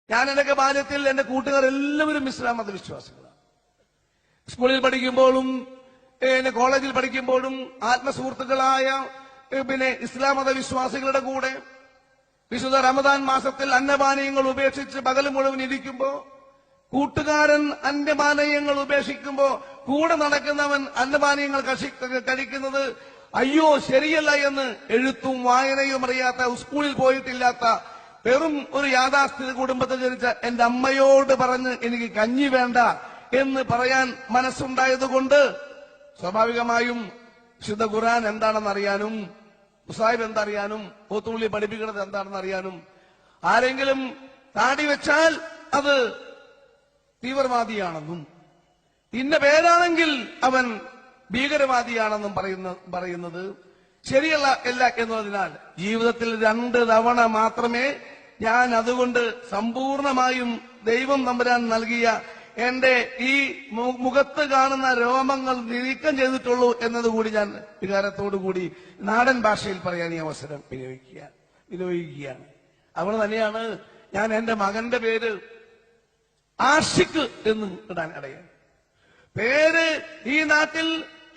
ഞാൻ എന്റെയൊക്കെ ബാല്യത്തിൽ എന്റെ കൂട്ടുകാർ എല്ലാവരും ഇസ്ലാം മതവിശ്വാസികളാണ്. സ്കൂളിൽ പഠിക്കുമ്പോഴും കോളേജിൽ പഠിക്കുമ്പോഴും ആത്മസുഹൃത്തുക്കളായ ഇസ്ലാം മതവിശ്വാസികളുടെ കൂടെ വിശുദ്ധ റമദാൻ മാസത്തിൽ അന്നപാനീയങ്ങൾ ഉപേക്ഷിച്ച് പകൽ മുഴുവൻ ഇരിക്കുമ്പോ കൂട്ടുകാരൻ അന്നപാനീയങ്ങൾ ഉപേക്ഷിക്കുമ്പോ കൂടെ നടക്കുന്നവൻ അന്നപാനീയങ്ങൾ കഴിക്കുന്നത് അയ്യോ ശരിയല്ല എന്ന് എഴുത്തും വായനയും അറിയാത്ത സ്കൂളിൽ പോയിട്ടില്ലാത്ത വെറും ഒരു യാഥാസ്ഥിത കുടുംബത്തിൽ ജനിച്ച എന്റെ അമ്മയോട് പറഞ്ഞ് എനിക്ക് കഞ്ഞി വേണ്ട എന്ന് പറയാൻ മനസ്സുണ്ടായതുകൊണ്ട് സ്വാഭാവികമായും വിശുദ്ധ ഖുർആൻ എന്താണെന്ന് അറിയാനും മുസാഹിബ് എന്തറിയാനും പോത്തുള്ളി പഠിപ്പിക്കുന്നത് എന്താണെന്ന് അറിയാനും ആരെങ്കിലും താടി വെച്ചാൽ അത് തീവ്രവാദിയാണെന്നും ഇന്ന പേരാണെങ്കിൽ അവൻ ഭീകരവാദിയാണെന്നും പറയുന്നത് ശരിയല്ല എന്നതിനാൽ ജീവിതത്തിൽ 2 തവണ മാത്രമേ ഞാൻ അതുകൊണ്ട് സമ്പൂർണമായും ദൈവം തമ്പുരാൻ നൽകിയ എന്റെ ഈ മുഖത്ത് കാണുന്ന രോമങ്ങൾ നീക്കം ചെയ്തിട്ടുള്ളൂ എന്നതുകൂടി ഞാൻ വികാരത്തോടുകൂടി നാടൻ ഭാഷയിൽ പറയാൻ ഈ അവസരം വിനിയോഗിക്കുകയാണ്. അവിടെ തന്നെയാണ് ഞാൻ എന്റെ മകന്റെ പേര് ആഷിഖ് എന്ന് ഇടാൻ ഇടയായി. പേര് ഈ നാട്ടിൽ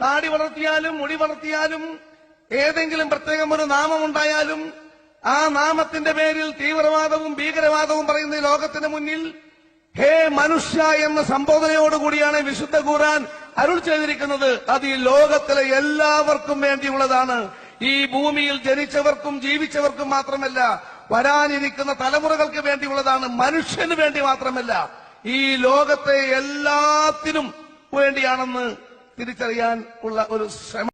താടി വളർത്തിയാലും മുടി വളർത്തിയാലും ഏതെങ്കിലും പ്രത്യേകം ഒരു നാമം ഉണ്ടായാലും ആ നാമത്തിന്റെ പേരിൽ തീവ്രവാദവും ഭീകരവാദവും പറയുന്ന ലോകത്തിന് മുന്നിൽ ഹേ മനുഷ്യ എന്ന സംബോധനയോടുകൂടിയാണ് വിശുദ്ധ ഖുർആൻ അരുൾ ചെയ്തിരിക്കുന്നത്. അത് ഈ ലോകത്തിലെ എല്ലാവർക്കും വേണ്ടിയുള്ളതാണ്. ഈ ഭൂമിയിൽ ജനിച്ചവർക്കും ജീവിച്ചവർക്കും മാത്രമല്ല, വരാനിരിക്കുന്ന തലമുറകൾക്ക് വേണ്ടിയുള്ളതാണ്. മനുഷ്യന് വേണ്ടി മാത്രമല്ല, ഈ ലോകത്തെ എല്ലാത്തിനും വേണ്ടിയാണെന്ന് തിരിച്ചറിയാൻ ഉള്ള ഒരു ശ്രമം